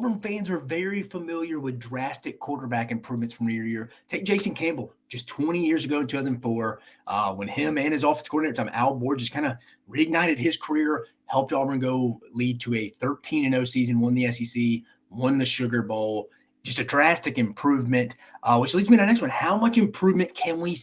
Auburn fans are very familiar with drastic quarterback improvements from year to year. Take Jason Campbell, just 20 years ago in 2004, when him and his offensive coordinator at the time, Al Board, just kind of reignited his career, helped Auburn go lead to a 13-0 season, won the SEC, won the Sugar Bowl. Just a drastic improvement, which leads me to the next one. How much improvement can we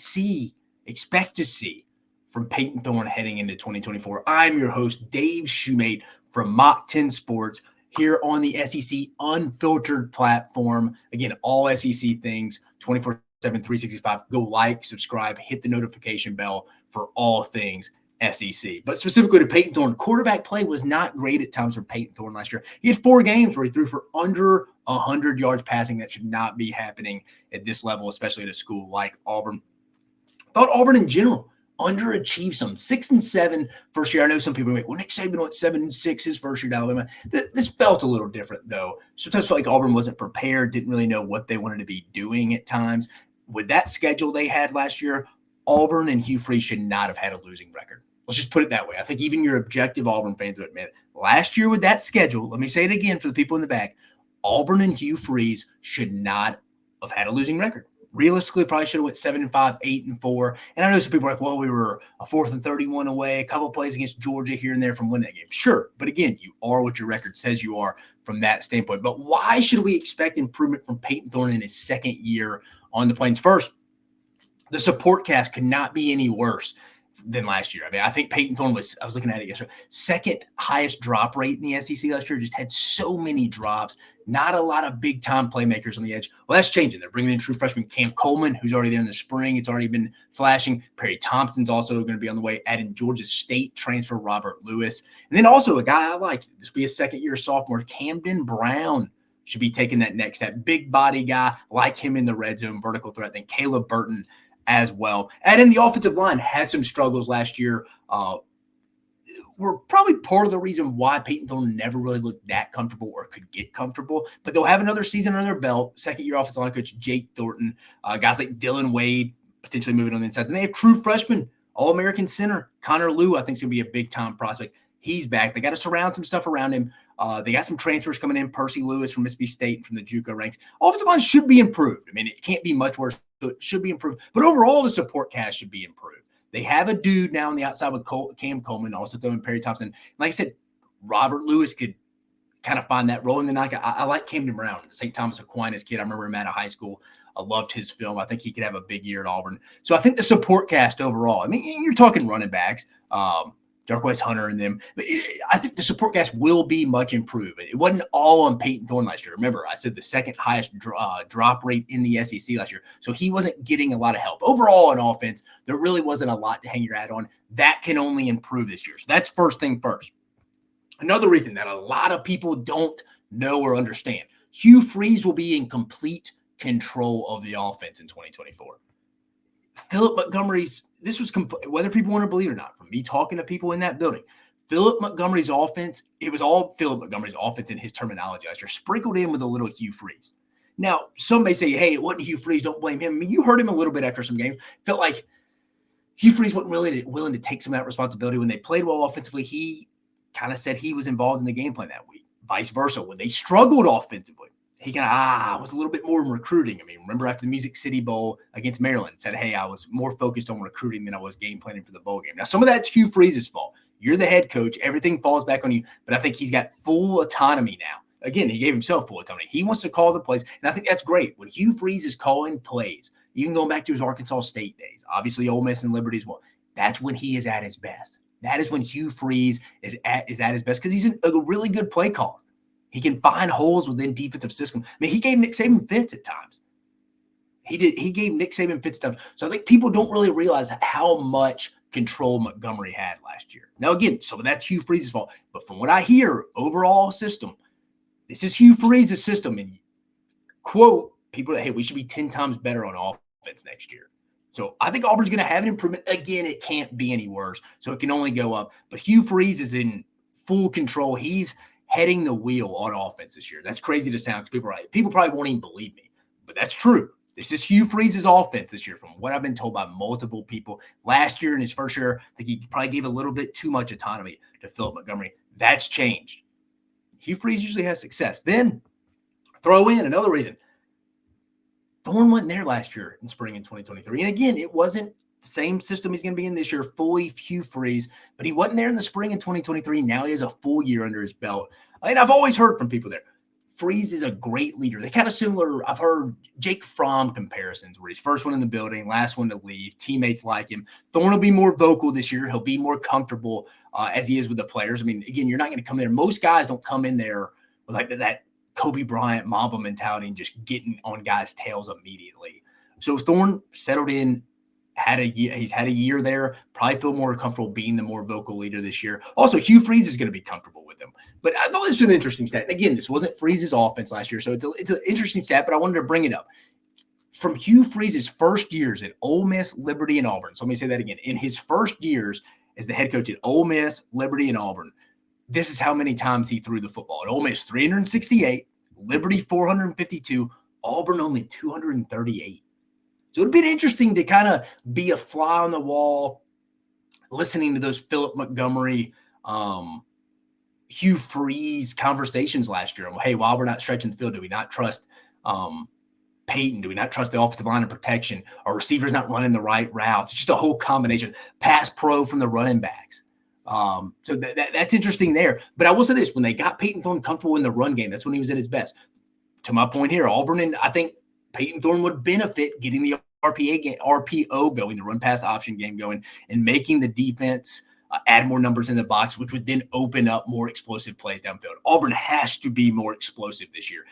expect to see from Payton Thorne heading into 2024? I'm your host, Dave Shumate from Mock 10 Sports, here on the SEC Unfiltered platform. Again, all SEC things, 24/7, 365. Go like, subscribe, hit the notification bell for all things SEC. But specifically to Payton Thorne, quarterback play was not great at times for Payton Thorne last year. He had 4 games where he threw for under 100 yards passing. That should not be happening at this level, especially at a school like Auburn. Thought Auburn in general underachieved some. 6-7 first year. I know some people went, well, Nick Saban went 7-6 his first year at Alabama. This felt a little different, though. Sometimes felt like Auburn wasn't prepared, didn't really know what they wanted to be doing at times. With that schedule they had last year, Auburn and Hugh Freeze should not have had a losing record. Let's just put it that way. I think even your objective Auburn fans would admit it. Last year with that schedule, let me say it again for the people in the back, Auburn and Hugh Freeze should not have had a losing record. Realistically, probably should have went 7-5, 8-4. And I know some people are like, well, we were a 4th and 31 away, a couple of plays against Georgia here and there from winning that game. Sure. But again, you are what your record says you are from that standpoint. But why should we expect improvement from Payton Thorne in his second year on the Plains? First, the support cast could not be any worse than last year. I mean, I think Payton Thorne I was looking at it yesterday, second highest drop rate in the SEC last year, just had so many drops, not a lot of big-time playmakers on the edge. Well, that's changing. They're bringing in true freshman Cam Coleman, who's already there in the spring. It's already been flashing. Perry Thompson's also going to be on the way, adding Georgia State transfer Robert Lewis. And then also a guy I like, this will be a second-year sophomore, Camden Brown should be taking that next step. Big body guy, like him in the red zone, vertical threat. Then Caleb Burton as well. And in the offensive line, had some struggles last year. Were probably part of the reason why Payton Thorne never really looked that comfortable or could get comfortable. But they'll have another season under their belt. Second-year offensive line coach Jake Thornton, guys like Dylan Wade potentially moving on the inside. Then they have true freshman, All-American center Connor Liu. I think is going to be a big-time prospect. He's back. They got to surround some stuff around him. They got some transfers coming in. Percy Lewis from Mississippi State and from the JUCO ranks. Offensive line should be improved. I mean, it can't be much worse. So it should be improved. But overall, the support cast should be improved. They have a dude now on the outside with Cam Coleman, also throwing Perry Thompson. And like I said, Robert Lewis could kind of find that role. And then I like Camden Brown, the St. Thomas Aquinas kid. I remember him out of high school. I loved his film. I think he could have a big year at Auburn. So I think the support cast overall, I mean, you're talking running backs, Jarquez Hunter and them. But I think the support cast will be much improved. It wasn't all on Payton Thorne last year. Remember, I said the second highest drop rate in the SEC last year. So he wasn't getting a lot of help. Overall on offense, there really wasn't a lot to hang your hat on. That can only improve this year. So that's first thing first. Another reason that a lot of people don't know or understand, Hugh Freeze will be in complete control of the offense in 2024. Philip Montgomery's this was whether people want to believe it or not, from me talking to people in that building, Philip Montgomery's offense, it was all Philip Montgomery's offense in his terminology last year, sprinkled in with a little Hugh Freeze. Now, some may say, hey, it wasn't Hugh Freeze, don't blame him. I mean, you heard him a little bit after some games. Felt like Hugh Freeze wasn't really willing to take some of that responsibility. When they played well offensively, he kind of said he was involved in the game plan that week. Vice versa, when they struggled offensively, he kind of was a little bit more in recruiting. I mean, remember after the Music City Bowl against Maryland, said, hey, I was more focused on recruiting than I was game planning for the bowl game. Now, some of that's Hugh Freeze's fault. You're the head coach. Everything falls back on you. But I think he's got full autonomy now. Again, he gave himself full autonomy. He wants to call the plays, and I think that's great. When Hugh Freeze is calling plays, even going back to his Arkansas State days, obviously Ole Miss and Liberty as well, that's when he is at his best. That is when Hugh Freeze is at his best because he's a really good play caller. He can find holes within defensive system. I mean, he gave Nick Saban fits at times. He gave Nick Saban fits at times. So I think people don't really realize how much control Montgomery had last year. Now, again, some of that's Hugh Freeze's fault. But from what I hear, overall system, this is Hugh Freeze's system. And quote, people that, hey, we should be 10 times better on offense next year. So I think Auburn's going to have an improvement. Again, it can't be any worse. So it can only go up. But Hugh Freeze is in full control. He's heading the wheel on offense this year. That's crazy to sound because people probably won't even believe me, but that's true. This is Hugh Freeze's offense this year from what I've been told by multiple people. Last year in his first year, I think he probably gave a little bit too much autonomy to Philip Montgomery. That's changed. Hugh Freeze usually has success. Then Throw in another reason. Thorne wasn't there last year in spring in 2023. And again, it wasn't the same system he's going to be in this year, fully Hugh Freeze, but he wasn't there in the spring in 2023. Now he has a full year under his belt. And I've always heard from people there, Freeze is a great leader. They're kind of similar. I've heard Jake Fromm comparisons where he's first one in the building, last one to leave. Teammates like him. Thorne will be more vocal this year. He'll be more comfortable as he is with the players. I mean, again, you're not going to come there. Most guys don't come in there with like that Kobe Bryant Mamba mentality and just getting on guys' tails immediately. So Thorne settled in, he's had a year there, probably feel more comfortable being the more vocal leader this year. Also, Hugh Freeze is going to be comfortable with him. But I thought this was an interesting stat. And again, this wasn't Freeze's offense last year, so it's an interesting stat, but I wanted to bring it up. From Hugh Freeze's first years at Ole Miss, Liberty, and Auburn, so let me say that again. In his first years as the head coach at Ole Miss, Liberty, and Auburn, this is how many times he threw the football. At Ole Miss, 368, Liberty, 452, Auburn, only 238. So it'd be interesting to kind of be a fly on the wall, listening to those Philip Montgomery, Hugh Freeze conversations last year. Hey, while we're not stretching the field, do we not trust Payton? Do we not trust the offensive line of protection? Are receivers not running the right routes? It's just a whole combination. Pass pro from the running backs. So that's interesting there. But I will say this, when they got Payton Thorne comfortable in the run game, that's when he was at his best. To my point here, Auburn, and I think Payton Thorne would benefit getting the RPO going, the run pass option game going, and making the defense add more numbers in the box, which would then open up more explosive plays downfield. Auburn has to be more explosive this year.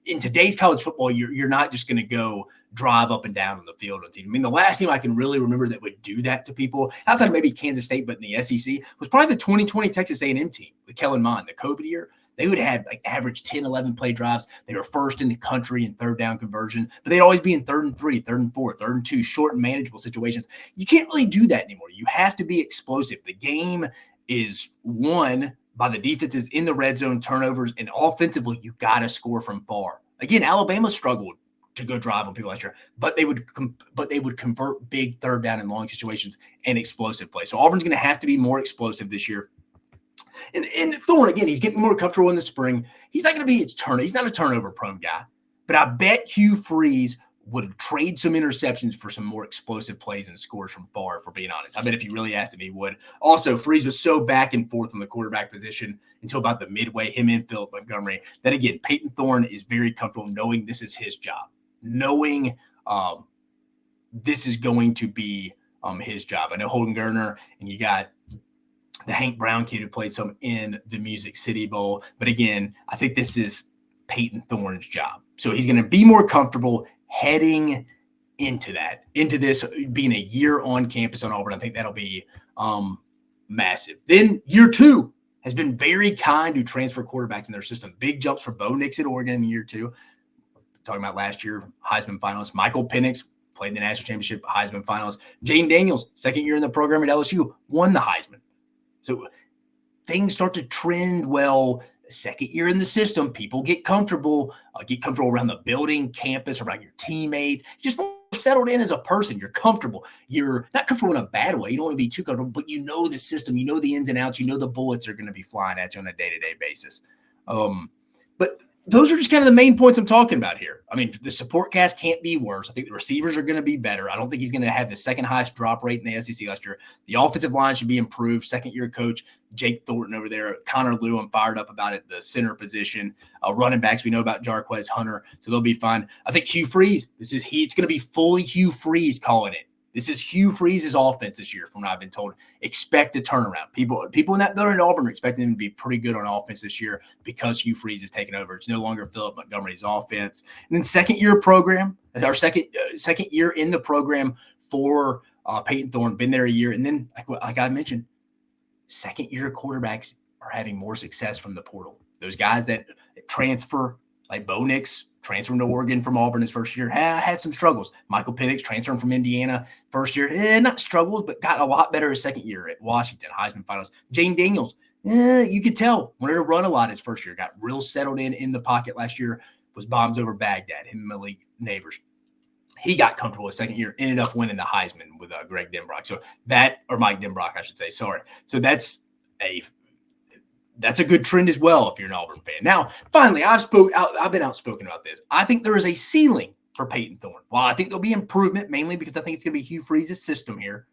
In today's college football, you're not just going to go drive up and down on the field on team. I mean, the last team I can really remember that would do that to people, outside of maybe Kansas State, but in the SEC, was probably the 2020 Texas A&M team with Kellen Mond, the COVID year. They would have like average 10, 11 play drives. They were first in the country in third down conversion, but they'd always be in 3rd and 3, 3rd and 4, 3rd and 2, short and manageable situations. You can't really do that anymore. You have to be explosive. The game is won by the defenses in the red zone, turnovers, and offensively, you got to score from far. Again, Alabama struggled to go drive on people last year, but they would convert big third down and long situations and explosive plays. So Auburn's going to have to be more explosive this year. And Thorne, again, he's getting more comfortable in the spring. He's not going to be he's not a turnover-prone guy. But I bet Hugh Freeze would trade some interceptions for some more explosive plays and scores from far, for being honest. I bet if you really asked him, he would. Also, Freeze was so back and forth on the quarterback position until about the midway, him and Philip Montgomery, that, again, Payton Thorne is very comfortable knowing this is his job, knowing this is going to be his job. I know Holden Geriner, and you got the Hank Brown kid who played some in the Music City Bowl. But again, I think this is Payton Thorne's job. So he's going to be more comfortable heading into this being a year on campus on Auburn. I think that'll be massive. Then year 2 has been very kind to transfer quarterbacks in their system. Big jumps for Bo Nix at Oregon in year 2. Talking about last year, Heisman finalist. Michael Penix played in the national championship, Heisman finalist. Jaden Daniels, second year in the program at LSU, won the Heisman. So things start to trend well. Second year in the system, people get comfortable around the building, campus, around your teammates. Just more settled in as a person. You're comfortable. You're not comfortable in a bad way. You don't want to be too comfortable, but you know the system. You know the ins and outs. You know the bullets are going to be flying at you on a day-to-day basis. But those are just kind of the main points I'm talking about here. I mean, the support cast can't be worse. I think the receivers are going to be better. I don't think he's going to have the second highest drop rate in the SEC last year. The offensive line should be improved. Second-year coach Jake Thornton over there. Connor Lew, I'm fired up about it. The center position. Running backs, we know about Jarquez Hunter, so they'll be fine. I think Hugh Freeze, it's going to be fully Hugh Freeze calling it. This is Hugh Freeze's offense this year, from what I've been told. Expect a turnaround. People in that building at Auburn are expecting them to be pretty good on offense this year because Hugh Freeze is taking over. It's no longer Philip Montgomery's offense. And then second year in the program for Payton Thorne, been there a year. And then, like I mentioned, second year quarterbacks are having more success from the portal. Those guys that transfer, like Bo Nix, transferring to Oregon from Auburn his first year, had some struggles. Michael Penix transferring from Indiana first year, not struggles, but got a lot better his second year at Washington, Heisman finals. Jaden Daniels, you could tell, wanted to run a lot his first year, got real settled in the pocket last year, was bombs over Baghdad, him and Malik Neighbors. He got comfortable his second year, ended up winning the Heisman with Greg Denbrock. Or Mike Denbrock, I should say, sorry. So that's That's a good trend as well if you're an Auburn fan. Now, finally, I've been outspoken about this. I think there is a ceiling for Payton Thorne. While I think there'll be improvement, mainly because I think it's going to be Hugh Freeze's system here.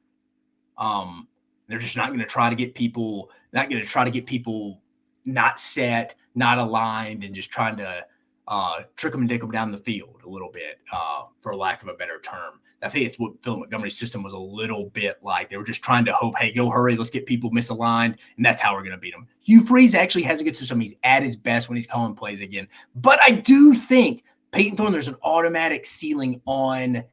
They're just not going to try to get people, not set, not aligned, and just trying to trick them and dick them down the field a little bit, for lack of a better term. I think it's what Phil Montgomery's system was a little bit like. They were just trying to hope, hey, go hurry, let's get people misaligned, and that's how we're going to beat them. Hugh Freeze actually has a good system. He's at his best when he's calling plays again. But I do think Payton Thorne, there's an automatic ceiling on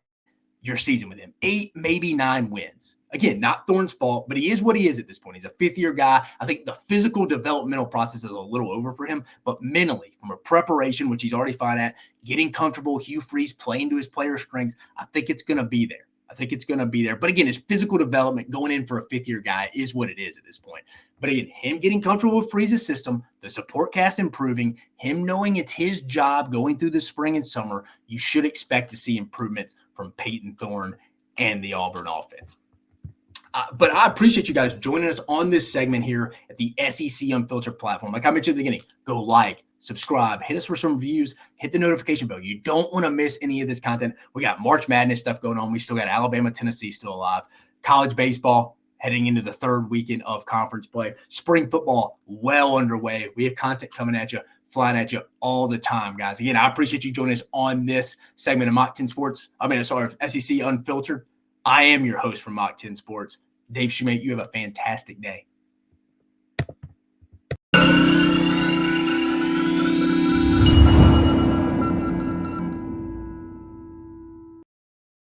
your season with him. 8, maybe 9 wins. Again, not Thorne's fault, but he is what he is at this point. He's a fifth-year guy. I think the physical developmental process is a little over for him, but mentally, from a preparation, which he's already fine at, getting comfortable, Hugh Freeze playing to his player strengths, I think it's going to be there. But again, his physical development going in for a fifth-year guy is what it is at this point. But again, him getting comfortable with Freeze's system, the support cast improving, him knowing it's his job going through the spring and summer, you should expect to see improvements from Payton Thorne and the Auburn offense. But I appreciate you guys joining us on this segment here at the SEC Unfiltered platform. Like I mentioned at the beginning, go like, subscribe, hit us for some reviews, hit the notification bell. You don't want to miss any of this content. We got March Madness stuff going on. We still got Alabama, Tennessee still alive. College baseball heading into the third weekend of conference play. Spring football well underway. We have content coming at you, flying at you all the time, guys. Again, I appreciate you joining us on this segment of SEC Unfiltered. I am your host from Mock 10 Sports, Dave Shumate. You have a fantastic day.